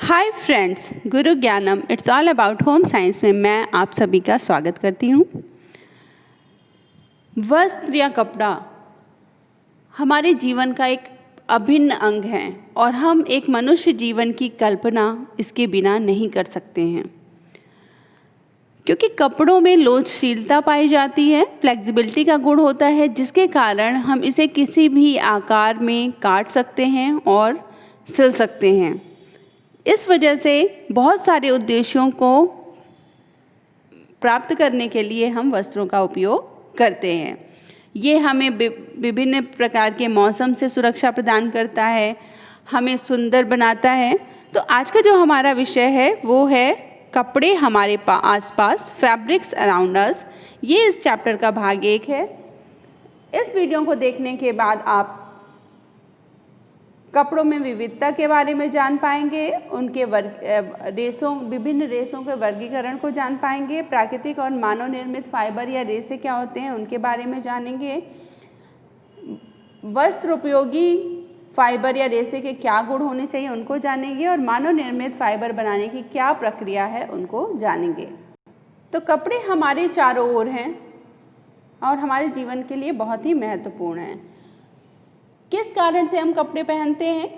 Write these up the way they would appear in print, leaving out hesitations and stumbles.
Hi friends, गुरु ज्ञानम it's all about home science में मैं आप सभी का स्वागत करती हूँ। वस्त्र या कपड़ा हमारे जीवन का एक अभिन्न अंग है और हम एक मनुष्य जीवन की कल्पना इसके बिना नहीं कर सकते हैं, क्योंकि कपड़ों में लोचशीलता पाई जाती है, फ्लेक्सिबिलिटी का गुण होता है, जिसके कारण हम इसे किसी भी आकार में काट सकते हैं और सिल सकते हैं। इस वजह से बहुत सारे उद्देश्यों को प्राप्त करने के लिए हम वस्त्रों का उपयोग करते हैं। ये हमें विभिन्न प्रकार के मौसम से सुरक्षा प्रदान करता है, हमें सुंदर बनाता है। तो आज का जो हमारा विषय है वो है कपड़े हमारे आसपास, फैब्रिक्स अराउंड अस। ये इस चैप्टर का भाग 1 है। इस वीडियो को देखने के बाद आप कपड़ों में विविधता के बारे में जान पाएंगे, उनके विभिन्न रेशों के वर्गीकरण को जान पाएंगे, प्राकृतिक और मानव निर्मित फाइबर या रेशे क्या होते हैं उनके बारे में जानेंगे, वस्त्र उपयोगी फाइबर या रेशे के क्या गुण होने चाहिए उनको जानेंगे, और मानव निर्मित फाइबर बनाने की क्या प्रक्रिया है उनको जानेंगे। तो कपड़े हमारे चारों ओर हैं और हमारे जीवन के लिए बहुत ही महत्वपूर्ण हैं। किस कारण से हम कपड़े पहनते हैं?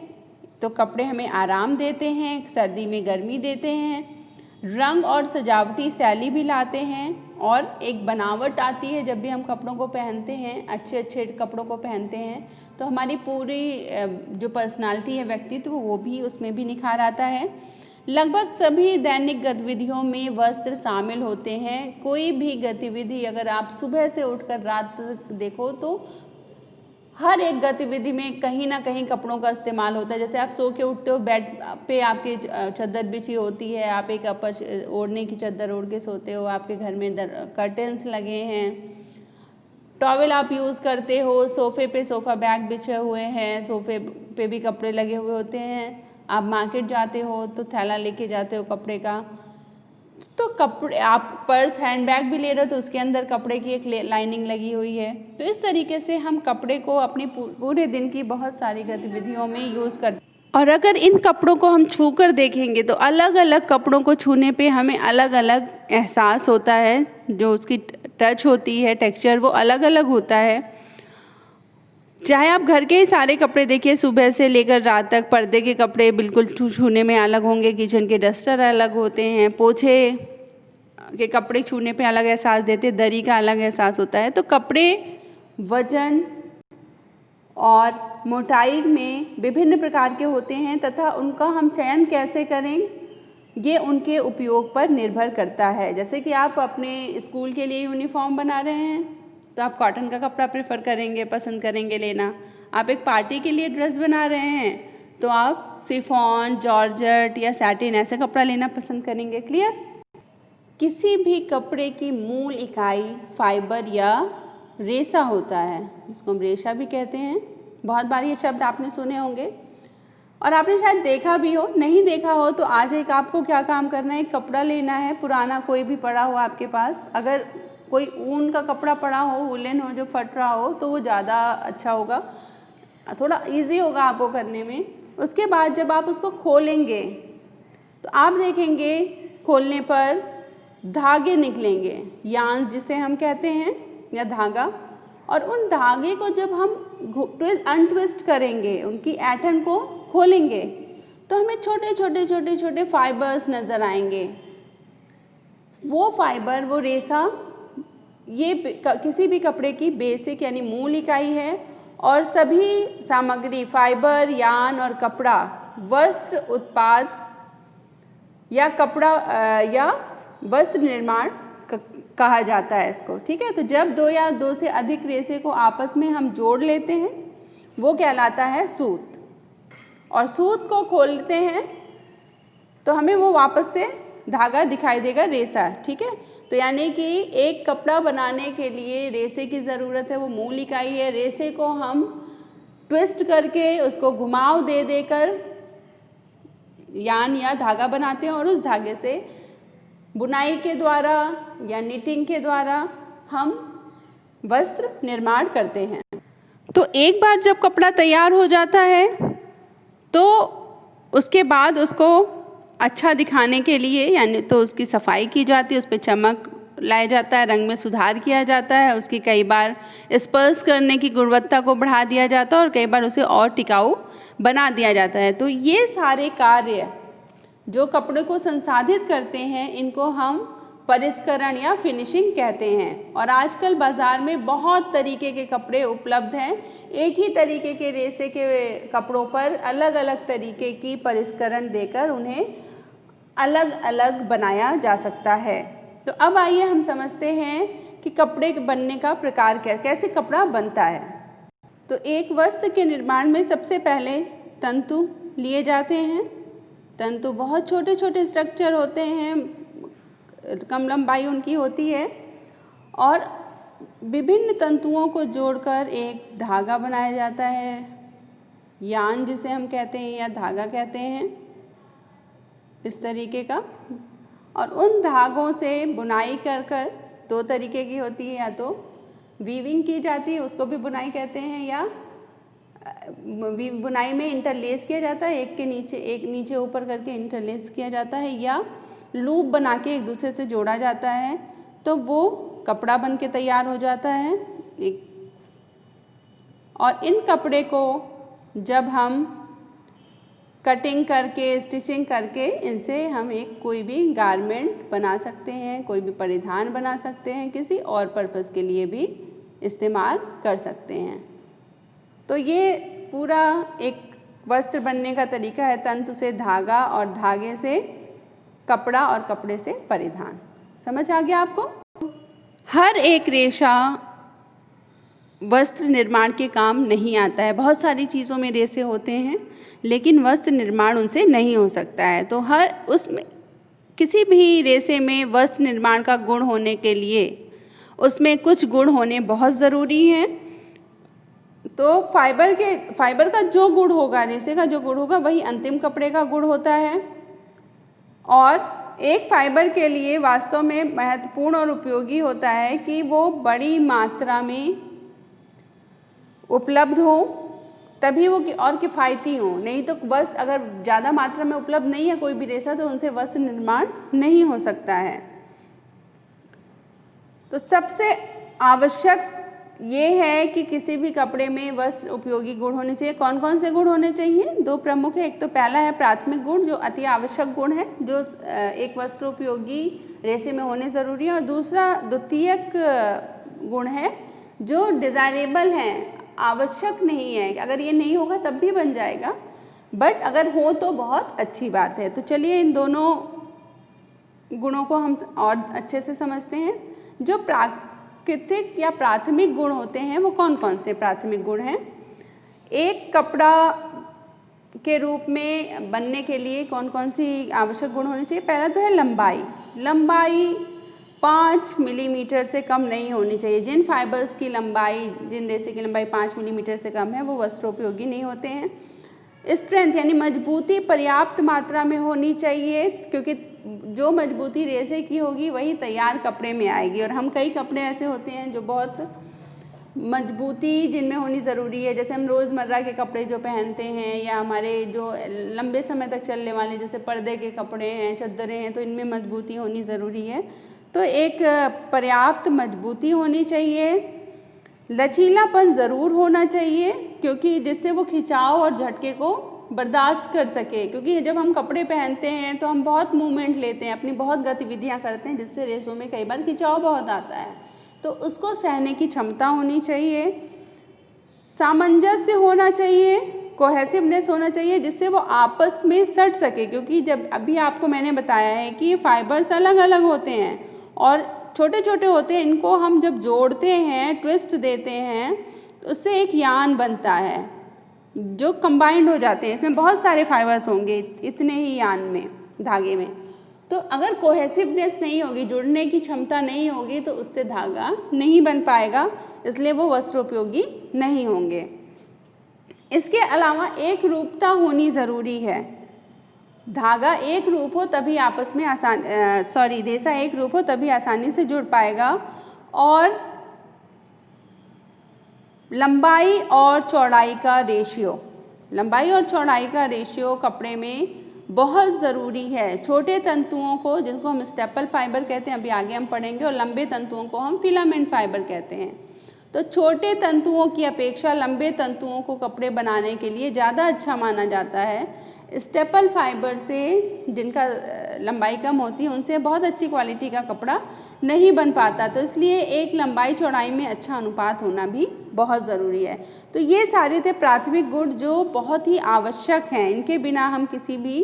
तो कपड़े हमें आराम देते हैं, सर्दी में गर्मी देते हैं, रंग और सजावटी शैली भी लाते हैं और एक बनावट आती है। जब भी हम कपड़ों को पहनते हैं, अच्छे अच्छे कपड़ों को पहनते हैं, तो हमारी पूरी जो पर्सनालिटी है, व्यक्तित्व, वो भी उसमें भी निखार आता है। लगभग सभी दैनिक गतिविधियों में वस्त्र शामिल होते हैं। कोई भी गतिविधि अगर आप सुबह से उठकर रात तक देखो तो हर एक गतिविधि में कहीं ना कहीं कपड़ों का इस्तेमाल होता है। जैसे आप सो के उठते हो, बेड पे आपकी चादर बिछी होती है, आप एक अपर ओढ़ने की चादर ओढ़ के सोते हो, आपके घर में कर्टेंस लगे हैं, टॉवेल आप यूज़ करते हो, सोफ़े पे सोफ़ा बैग बिछे हुए हैं, सोफ़े पे भी कपड़े लगे हुए होते हैं, आप मार्केट जाते हो तो थैला लेके जाते हो कपड़े का, तो कपड़े, आप पर्स हैंडबैग भी ले रहे हो तो उसके अंदर कपड़े की एक लाइनिंग लगी हुई है। तो इस तरीके से हम कपड़े को अपने पूरे दिन की बहुत सारी गतिविधियों में यूज़ करते हैं। और अगर इन कपड़ों को हम छू कर देखेंगे तो अलग अलग कपड़ों को छूने पे हमें अलग अलग एहसास होता है। जो उसकी टच होती है, टेक्सचर, वो अलग अलग होता है। चाहे आप घर के ही सारे कपड़े देखिए, सुबह से लेकर रात तक, पर्दे के कपड़े बिल्कुल छूने में अलग होंगे, किचन के डस्टर अलग होते हैं, पोछे के कपड़े छूने पे अलग एहसास देते हैं, दरी का अलग एहसास होता है। तो कपड़े वजन और मोटाई में विभिन्न प्रकार के होते हैं तथा उनका हम चयन कैसे करें ये उनके उपयोग पर निर्भर करता है। जैसे कि आप अपने स्कूल के लिए यूनिफॉर्म बना रहे हैं तो आप कॉटन का कपड़ा प्रेफर करेंगे, पसंद करेंगे लेना। आप एक पार्टी के लिए ड्रेस बना रहे हैं तो आप शिफॉन, जॉर्जेट या सैटिन ऐसे कपड़ा लेना पसंद करेंगे। क्लियर? किसी भी कपड़े की मूल इकाई फाइबर या रेशा होता है, जिसको हम रेशा भी कहते हैं। बहुत बार ये शब्द आपने सुने होंगे और आपने शायद देखा भी हो। नहीं देखा हो तो आज एक आपको क्या काम करना है, कपड़ा लेना है, पुराना कोई भी पड़ा हो आपके पास। अगर कोई ऊन का कपड़ा पड़ा हो, वुलन हो जो फट रहा हो, तो वो ज़्यादा अच्छा होगा, थोड़ा इजी होगा आपको करने में। उसके बाद जब आप उसको खोलेंगे तो आप देखेंगे खोलने पर धागे निकलेंगे, यार्न्स जिसे हम कहते हैं, या धागा। और उन धागे को जब हम अनट्विस्ट करेंगे, उनकी ऐंठन को खोलेंगे, तो हमें छोटे छोटे छोटे छोटे फाइबर्स नज़र आएंगे। वो फाइबर, वो रेशा, ये किसी भी कपड़े की बेसिक यानी मूल इकाई है। और सभी सामग्री, फाइबर, यार्न और कपड़ा वस्त्र उत्पाद या कपड़ा या वस्त्र निर्माण कहा जाता है इसको। ठीक है? तो जब दो या दो से अधिक रेशे को आपस में हम जोड़ लेते हैं वो कहलाता है सूत। और सूत को खोलते हैं तो हमें वो वापस से धागा दिखाई देगा, रेशा। ठीक है? तो यानी कि एक कपड़ा बनाने के लिए रेशे की ज़रूरत है, वो मूल इकाई है। रेशे को हम ट्विस्ट करके उसको घुमाव दे देकर यान या धागा बनाते हैं और उस धागे से बुनाई के द्वारा या निटिंग के द्वारा हम वस्त्र निर्माण करते हैं। तो एक बार जब कपड़ा तैयार हो जाता है तो उसके बाद उसको अच्छा दिखाने के लिए यानी तो उसकी सफाई की जाती है, उस पर चमक लाया जाता है, रंग में सुधार किया जाता है, उसकी कई बार स्पर्श करने की गुणवत्ता को बढ़ा दिया जाता है और कई बार उसे और टिकाऊ बना दिया जाता है। तो ये सारे कार्य जो कपड़े को संसाधित करते हैं इनको हम परिष्करण या फिनिशिंग कहते हैं। और आजकल बाज़ार में बहुत तरीके के कपड़े उपलब्ध हैं। एक ही तरीके के रेशे के कपड़ों पर अलग अलग तरीके की परिष्करण देकर उन्हें अलग अलग बनाया जा सकता है। तो अब आइए हम समझते हैं कि कपड़े बनने का प्रकार कैसे कपड़ा बनता है। तो एक वस्त्र के निर्माण में सबसे पहले तंतु लिए जाते हैं। तंतु बहुत छोटे छोटे स्ट्रक्चर होते हैं, कम लंबाई उनकी होती है और विभिन्न तंतुओं को जोड़कर एक धागा बनाया जाता है, यान जिसे हम कहते हैं या धागा कहते हैं, इस तरीके का। और उन धागों से बुनाई कर कर दो तरीके की होती है, या तो वीविंग की जाती है, उसको भी बुनाई कहते हैं, या बुनाई में इंटरलेस किया जाता है, एक नीचे ऊपर करके इंटरलेस किया जाता है, या लूप बना के एक दूसरे से जोड़ा जाता है, तो वो कपड़ा बन के तैयार हो जाता है। और इन कपड़े को जब हम कटिंग करके स्टिचिंग करके इनसे हम कोई भी गारमेंट बना सकते हैं, कोई भी परिधान बना सकते हैं, किसी और पर्पज़ के लिए भी इस्तेमाल कर सकते हैं। तो ये पूरा एक वस्त्र बनने का तरीका है, तंतु से धागा और धागे से कपड़ा और कपड़े से परिधान। समझ आ गया आपको? हर एक रेशा वस्त्र निर्माण के काम नहीं आता है। बहुत सारी चीज़ों में रेशे होते हैं लेकिन वस्त्र निर्माण उनसे नहीं हो सकता है। तो उसमें किसी भी रेशे में वस्त्र निर्माण का गुण होने के लिए उसमें कुछ गुण होने बहुत ज़रूरी हैं। तो फाइबर का जो गुण होगा, रेशे का जो गुण होगा, वही अंतिम कपड़े का गुण होता है। और एक फाइबर के लिए वास्तव में महत्वपूर्ण और उपयोगी होता है कि वो बड़ी मात्रा में उपलब्ध हो, तभी वो और किफ़ायती हो। नहीं तो वस्त्र अगर ज़्यादा मात्रा में उपलब्ध नहीं है कोई भी रेशा, तो उनसे वस्त्र निर्माण नहीं हो सकता है। तो सबसे आवश्यक ये है कि किसी भी कपड़े में वस्त्र उपयोगी गुण होने चाहिए। कौन कौन से गुण होने चाहिए? दो प्रमुख है। एक तो पहला है प्राथमिक गुण, जो अति आवश्यक गुण है, जो एक वस्त्र उपयोगी रेशे में होने ज़रूरी है। और दूसरा द्वितीयक गुण है जो डिज़ायरेबल है, आवश्यक नहीं है। अगर ये नहीं होगा तब भी बन जाएगा, बट अगर हो तो बहुत अच्छी बात है। तो चलिए इन दोनों गुणों को हम और अच्छे से समझते हैं। जो प्राकृतिक या प्राथमिक गुण होते हैं वो कौन कौन से प्राथमिक गुण हैं? एक कपड़ा के रूप में बनने के लिए कौन कौन सी आवश्यक गुण होने चाहिए? पहला तो है लंबाई। लंबाई 5 मिलीमीटर से कम नहीं होनी चाहिए। जिन फाइबर्स की लंबाई, जिन रेशे की लंबाई 5 मिलीमीटर से कम है वो वस्त्रोपयोगी नहीं होते हैं। स्ट्रेंथ यानी मजबूती पर्याप्त मात्रा में होनी चाहिए, क्योंकि जो मजबूती रेशे की होगी वही तैयार कपड़े में आएगी। और हम कई कपड़े ऐसे होते हैं जो बहुत मजबूती जिनमें होनी ज़रूरी है, जैसे हम रोज़मर्रा के कपड़े जो पहनते हैं, या हमारे जो लंबे समय तक चलने वाले जैसे पर्दे के कपड़े हैं, चद्दरें हैं, तो इनमें मजबूती होनी ज़रूरी है। तो एक पर्याप्त मजबूती होनी चाहिए। लचीलापन ज़रूर होना चाहिए, क्योंकि जिससे वो खिंचाव और झटके को बर्दाश्त कर सके। क्योंकि जब हम कपड़े पहनते हैं तो हम बहुत मूवमेंट लेते हैं, अपनी बहुत गतिविधियां करते हैं, जिससे रेशों में कई बार खिंचाव बहुत आता है, तो उसको सहने की क्षमता होनी चाहिए। सामंजस्य होना चाहिए, कोहेसिवनेस होना चाहिए, जिससे वो आपस में सट सके। क्योंकि जब अभी आपको मैंने बताया है कि फाइबर्स अलग अलग होते हैं और छोटे छोटे होते हैं, इनको हम जब जोड़ते हैं, ट्विस्ट देते हैं, तो उससे एक यान बनता है जो कंबाइंड हो जाते हैं। इसमें बहुत सारे फाइबर्स होंगे इतने ही यान में, धागे में। तो अगर कोहेसिवनेस नहीं होगी, जुड़ने की क्षमता नहीं होगी, तो उससे धागा नहीं बन पाएगा, इसलिए वो वस्त्रोपयोगी नहीं होंगे। इसके अलावा एक रूपता होनी ज़रूरी है। धागा एक रूप हो तभी आपस में रेशा एक रूप हो तभी आसानी से जुड़ पाएगा। और लंबाई और चौड़ाई का रेशियो कपड़े में बहुत ज़रूरी है। छोटे तंतुओं को, जिनको हम स्टेपल फाइबर कहते हैं, अभी आगे हम पढ़ेंगे, और लंबे तंतुओं को हम फिलामेंट फाइबर कहते हैं। तो छोटे तंतुओं की अपेक्षा लंबे तंतुओं को कपड़े बनाने के लिए ज़्यादा अच्छा माना जाता है। स्टेपल फाइबर से, जिनका लंबाई कम होती है, उनसे बहुत अच्छी क्वालिटी का कपड़ा नहीं बन पाता। तो इसलिए एक लंबाई चौड़ाई में अच्छा अनुपात होना भी बहुत ज़रूरी है। तो ये सारे थे प्राथमिक गुण जो बहुत ही आवश्यक हैं। इनके बिना हम किसी भी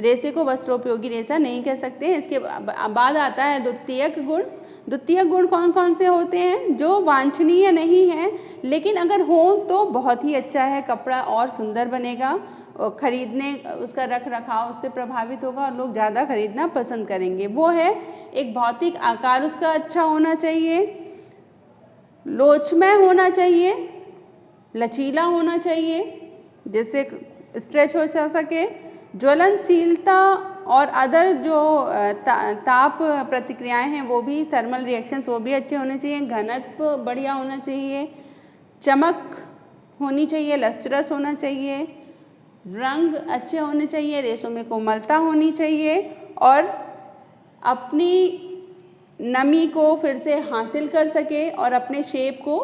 रेशे को वस्त्रोपयोगी रेशा नहीं कह सकते हैं। इसके बाद आता है द्वितीयक गुण। द्वितीयक गुण कौन कौन से होते हैं? जो वांछनीय नहीं है, लेकिन अगर हो तो बहुत ही अच्छा है, कपड़ा और सुंदर बनेगा, खरीदने, उसका रख रखाव उससे प्रभावित होगा और लोग ज़्यादा खरीदना पसंद करेंगे। वो है, एक भौतिक आकार उसका अच्छा होना चाहिए, लोचमय होना चाहिए, लचीला होना चाहिए जिससे स्ट्रेच हो सके, ज्वलनशीलता और अदर जो ताप प्रतिक्रियाएं हैं वो भी, थर्मल रिएक्शंस, वो भी अच्छे होने चाहिए, घनत्व बढ़िया होना चाहिए, चमक होनी चाहिए, लस्ट्रस होना चाहिए, रंग अच्छे होने चाहिए, रेशों में कोमलता होनी चाहिए और अपनी नमी को फिर से हासिल कर सके और अपने शेप को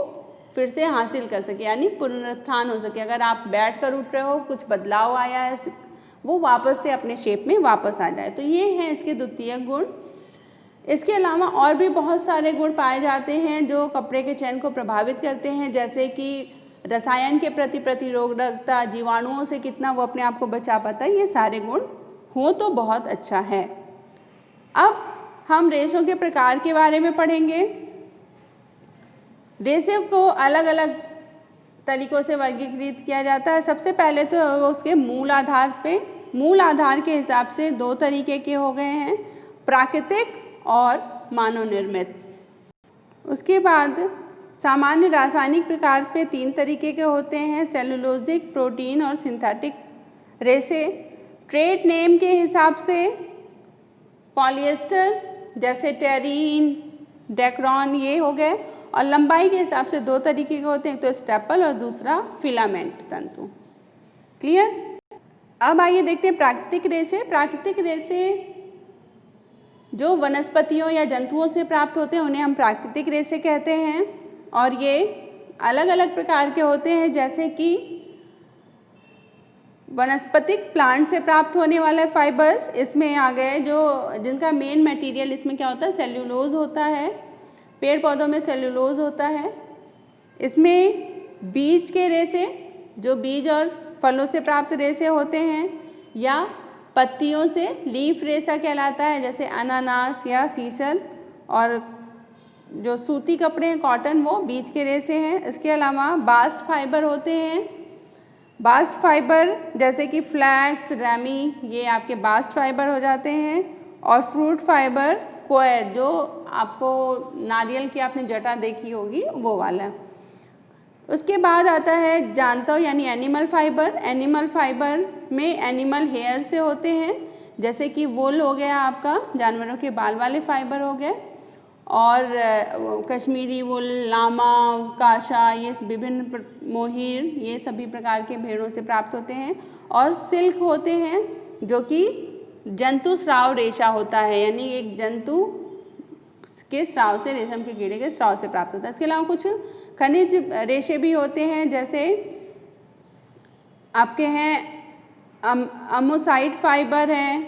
फिर से हासिल कर सके, यानी पुनरुत्थान हो सके। अगर आप बैठ कर उठ रहे हो, कुछ बदलाव आया है, वो वापस से अपने शेप में वापस आ जाए। तो ये हैं इसके द्वितीयक गुण। इसके अलावा और भी बहुत सारे गुण पाए जाते हैं जो कपड़े के चयन को प्रभावित करते हैं, जैसे कि रसायन के प्रति प्रतिरोधकता, जीवाणुओं से कितना वो अपने आप को बचा पाता है। ये सारे गुण हो तो बहुत अच्छा है। अब हम रेशों के प्रकार के बारे में पढ़ेंगे। रेशे को अलग अलग तरीकों से वर्गीकृत किया जाता है। सबसे पहले तो उसके मूल आधार पे, मूल आधार के हिसाब से दो तरीके के हो गए हैं, प्राकृतिक और मानव निर्मित। उसके बाद सामान्य रासायनिक प्रकार पे तीन तरीके के होते हैं, सेलुलोजिक, प्रोटीन और सिंथेटिक रेशे। ट्रेड नेम के हिसाब से पॉलिएस्टर, जैसे टेरीन, डेक्रॉन, ये हो गए। और लंबाई के हिसाब से दो तरीके के होते हैं, एक तो स्टेपल और दूसरा फिलामेंट तंतु। क्लियर? अब आइए देखते हैं प्राकृतिक रेशे। प्राकृतिक रेशे जो वनस्पतियों या जंतुओं से प्राप्त होते हैं उन्हें हम प्राकृतिक रेशे कहते हैं और ये अलग अलग प्रकार के होते हैं, जैसे कि वनस्पतिक प्लांट से प्राप्त होने वाले फाइबर्स इसमें आ गए, जो जिनका मेन मटेरियल इसमें क्या होता है, सेल्यूलोज होता है। पेड़ पौधों में सेल्यूलोज होता है। इसमें बीज के रेशे, जो बीज और फलों से प्राप्त रेशे होते हैं, या पत्तियों से लीफ रेशा कहलाता है, जैसे अनानास या सीसल। और जो सूती कपड़े हैं, कॉटन, वो बीज के रेशे हैं। इसके अलावा बास्ट फाइबर होते हैं। बास्ट फाइबर जैसे कि फ्लैक्स, रेमी, ये आपके बास्ट फाइबर हो जाते हैं। और फ्रूट फाइबर, कोयर, जो आपको नारियल की आपने जटा देखी होगी वो वाला। उसके बाद आता है जांतव यानी एनिमल फाइबर। एनिमल फाइबर में एनिमल हेयर से होते हैं, जैसे कि वुल हो गया आपका, जानवरों के बाल वाले फाइबर हो गए, और कश्मीरी वुल, लामा, काशा, ये विभिन्न मोहिर, ये सभी प्रकार के भेड़ों से प्राप्त होते हैं। और सिल्क होते हैं जो कि जंतु स्राव रेशा होता है, यानी एक जंतु के स्राव से, रेशम के कीड़े के स्राव से प्राप्त होता है। इसके अलावा कुछ खनिज रेशे भी होते हैं, जैसे आपके हैं अमोसाइट फाइबर हैं,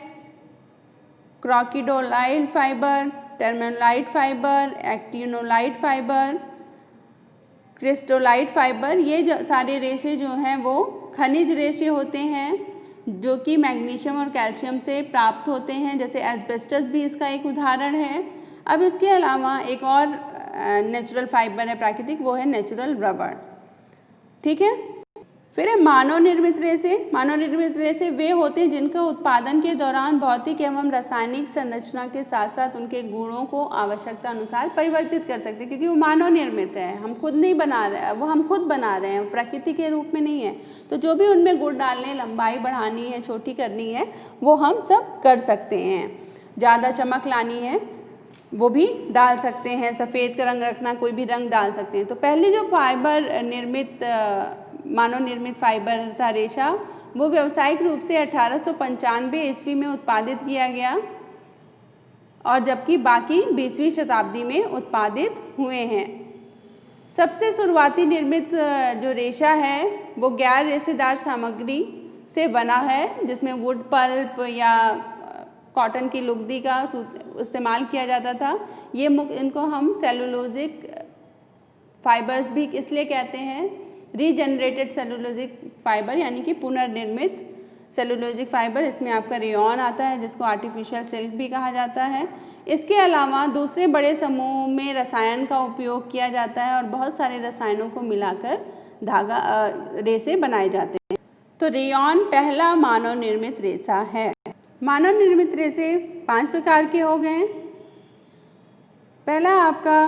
crocodile fibre, tremolite fibre, actinolite fibre, chrysotile fibre. ये जो सारे रेशे जो हैं वो खनिज रेशे होते हैं जो कि मैग्नीशियम और कैल्शियम से प्राप्त होते हैं, जैसे एस्बेस्टस भी इसका एक उदाहरण है। अब इसके अलावा एक और नेचुरल फाइबर है प्राकृतिक, वो है नेचुरल रबर। ठीक है। फिर है मानव निर्मित रेशे। मानव निर्मित रेशे वे होते हैं जिनका उत्पादन के दौरान भौतिक एवं रासायनिक संरचना के साथ साथ उनके गुणों को आवश्यकता अनुसार परिवर्तित कर सकते हैं, क्योंकि वो मानव निर्मित है, हम खुद नहीं बना रहे हैं, वो हम खुद बना रहे हैं, प्रकृति के रूप में नहीं है। तो जो भी उनमें गुण डालने, लंबाई बढ़ानी है, छोटी करनी है, वो हम सब कर सकते हैं। ज़्यादा चमक लानी है वो भी डाल सकते हैं, सफ़ेद का रंग रखना, कोई भी रंग डाल सकते हैं। तो पहले जो फाइबर निर्मित, मानव निर्मित फाइबर था रेशा, वो व्यावसायिक रूप से 1895 ईस्वी में उत्पादित किया गया और जबकि बाकी 20वीं शताब्दी में उत्पादित हुए हैं। सबसे शुरुआती निर्मित जो रेशा है वो गैर रेशेदार सामग्री से बना है, जिसमें वुड पल्प या कॉटन की लुगदी का इस्तेमाल किया जाता था। ये इनको हम सेलुलोजिक फाइबर्स भी इसलिए कहते हैं, रीजनरेटेड सेलुलोजिक फाइबर यानी कि पुनर्निर्मित सेलुलोजिक फाइबर। इसमें आपका रेयॉन आता है जिसको आर्टिफिशियल सिल्क भी कहा जाता है। इसके अलावा दूसरे बड़े समूह में रसायन का उपयोग किया जाता है और बहुत सारे रसायनों को मिलाकर धागा रेशे बनाए जाते हैं। तो रेयॉन पहला मानव निर्मित रेशा है। मानव निर्मित रेशे 5 प्रकार के हो गए। पहला आपका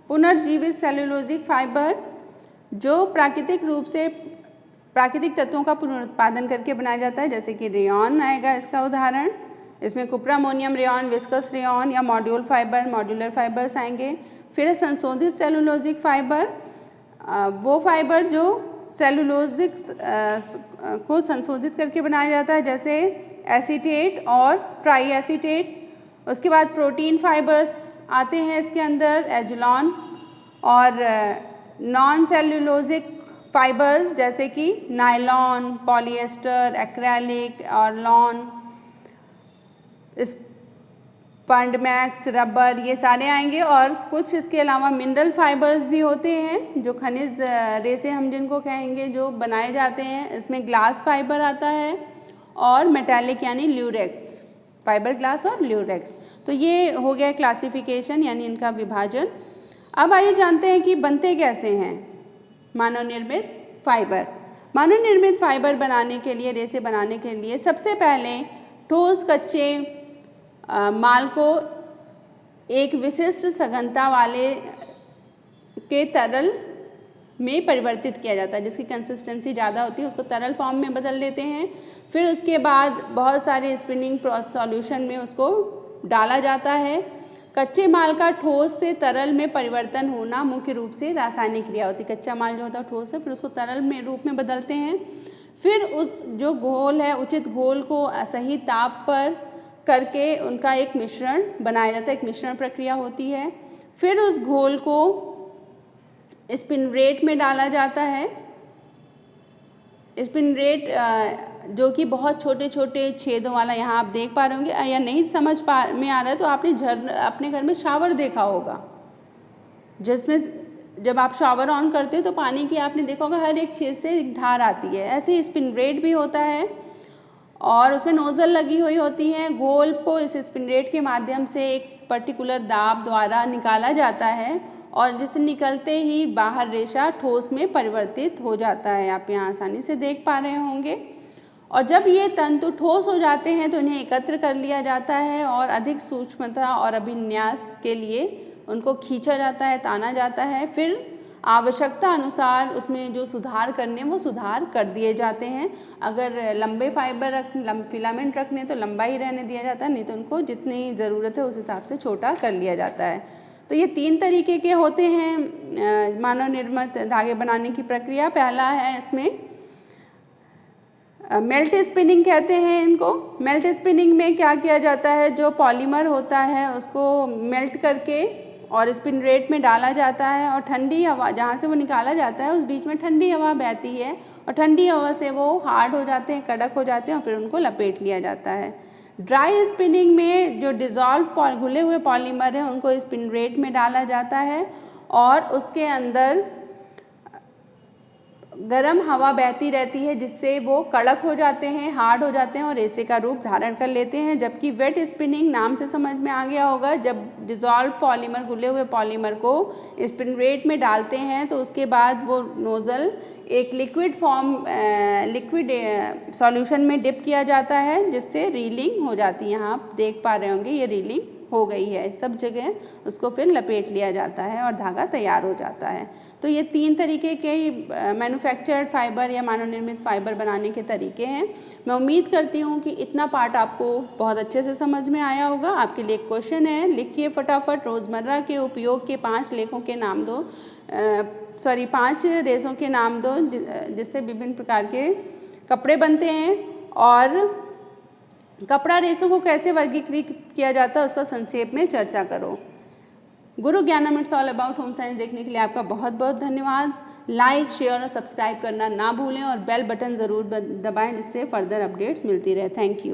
पुनर्जीवित सेलुलोजिक फाइबर, जो प्राकृतिक रूप से प्राकृतिक तत्वों का पुनरुत्पादन करके बनाया जाता है, जैसे कि रेयॉन आएगा इसका उदाहरण। इसमें कुप्रामोनियम रेयॉन, विस्कस रेयॉन या मॉड्यूलर फाइबर्स आएंगे। फिर संशोधित सेलुलोजिक फाइबर, वो फाइबर जो सेलुलोजिक को संशोधित करके बनाया जाता है, जैसे एसीटेट और ट्राई एसीटेट। उसके बाद प्रोटीन फाइबर्स आते हैं इसके अंदर, एजुलॉन, और नॉन सेलुलोजिक फाइबर्स जैसे कि नायलॉन, पॉलिएस्टर, एक्रेलिक और लॉन, स्पॉन्डमैक्स, रबर, ये सारे आएंगे। और कुछ इसके अलावा मिनरल फाइबर्स भी होते हैं, जो खनिज रेशे हम जिनको कहेंगे, जो बनाए जाते हैं। इसमें ग्लास फाइबर आता है और मेटालिक यानी ल्यूरेक्स, फाइबर ग्लास और ल्यूरेक्स। तो ये हो गया क्लासिफिकेशन यानी इनका विभाजन। अब आइए जानते हैं कि बनते कैसे हैं मानव निर्मित फाइबर। मानव निर्मित फाइबर बनाने के लिए, रेशे बनाने के लिए सबसे पहले ठोस कच्चे माल को एक विशिष्ट सघनता वाले के तरल में परिवर्तित किया जाता है, जिसकी कंसिस्टेंसी ज़्यादा होती है उसको तरल फॉर्म में बदल लेते हैं। फिर उसके बाद बहुत सारे स्पिनिंग सॉल्यूशन में उसको डाला जाता है। कच्चे माल का ठोस से तरल में परिवर्तन होना मुख्य रूप से रासायनिक क्रिया होती है। कच्चा माल जो होता है ठोस है, फिर उसको तरल में रूप में बदलते हैं। फिर उस जो घोल है, उचित घोल को सही ताप पर करके उनका एक मिश्रण बनाया जाता है, एक मिश्रण प्रक्रिया होती है। फिर उस घोल को स्पिनरेट में डाला जाता है। स्पिनरेट जो कि बहुत छोटे छोटे छेदों वाला, यहाँ आप देख पा रहे होंगे, या नहीं समझ में आ रहा है तो आपने अपने घर में शावर देखा होगा, जिसमें जब आप शावर ऑन करते हो तो पानी की आपने देखा होगा हर एक छेद से एक धार आती है। ऐसे ही स्पिनरेट भी होता है और उसमें नोज़ल लगी हुई होती हैं। घोल को इस स्पिनरेट के माध्यम से एक पर्टिकुलर दाब द्वारा निकाला जाता है और जिससे निकलते ही बाहर रेशा ठोस में परिवर्तित हो जाता है। आप यहाँ आसानी से देख पा रहे होंगे। और जब ये तंतु ठोस हो जाते हैं तो इन्हें एकत्र कर लिया जाता है और अधिक सूक्ष्मता और अभिन्यास के लिए उनको खींचा जाता है, ताना जाता है। फिर आवश्यकता अनुसार उसमें जो सुधार करने वो सुधार कर दिए जाते हैं। अगर लंबे फाइबर फिलामेंट रखने तो लंबा ही रहने दिया जाता है, नहीं तो उनको जितनी ज़रूरत है उस हिसाब से छोटा कर लिया जाता है। तो ये 3 तरीके के होते हैं मानव निर्मित धागे बनाने की प्रक्रिया। पहला है इसमें मेल्ट स्पिनिंग कहते हैं इनको। मेल्ट स्पिनिंग में क्या किया जाता है, जो पॉलीमर होता है उसको मेल्ट करके और स्पिनरेट में डाला जाता है और ठंडी हवा, जहाँ से वो निकाला जाता है उस बीच में ठंडी हवा बहती है और ठंडी हवा से वो हार्ड हो जाते हैं, कड़क हो जाते हैं और फिर उनको लपेट लिया जाता है। ड्राई स्पिनिंग में जो डिज़ोल्व घुले हुए पॉलीमर हैं उनको स्पिनरेट में डाला जाता है और उसके अंदर गर्म हवा बहती रहती है, जिससे वो कड़क हो जाते हैं, हार्ड हो जाते हैं और रेशे का रूप धारण कर लेते हैं। जबकि वेट स्पिनिंग, नाम से समझ में आ गया होगा, जब डिज़ोल्व पॉलीमर, घुले हुए पॉलीमर को स्पिनरेट में डालते हैं तो उसके बाद वो नोज़ल एक लिक्विड सॉल्यूशन में डिप किया जाता है, जिससे रीलिंग हो जाती है। यहाँ आप देख पा रहे होंगे ये रीलिंग हो गई है सब जगह। उसको फिर लपेट लिया जाता है और धागा तैयार हो जाता है। तो ये 3 तरीके के मैन्युफैक्चर्ड फाइबर या मानव निर्मित फाइबर बनाने के तरीके हैं। मैं उम्मीद करती हूँ कि इतना पार्ट आपको बहुत अच्छे से समझ में आया होगा। आपके लिए एक क्वेश्चन है, लिखिए फटाफट रोज़मर्रा के उपयोग के 5 लेखों के नाम दो, 5 रेशों के नाम दो जिससे विभिन्न प्रकार के कपड़े बनते हैं और कपड़ा रेशों को कैसे वर्गीकृत किया जाता है उसका संक्षेप में चर्चा करो। गुरु ज्ञानम it's all about home science देखने के लिए आपका बहुत बहुत धन्यवाद। लाइक, शेयर और सब्सक्राइब करना ना भूलें और बेल बटन ज़रूर दबाएं जिससे फर्दर अपडेट्स मिलती रहे। Thank you.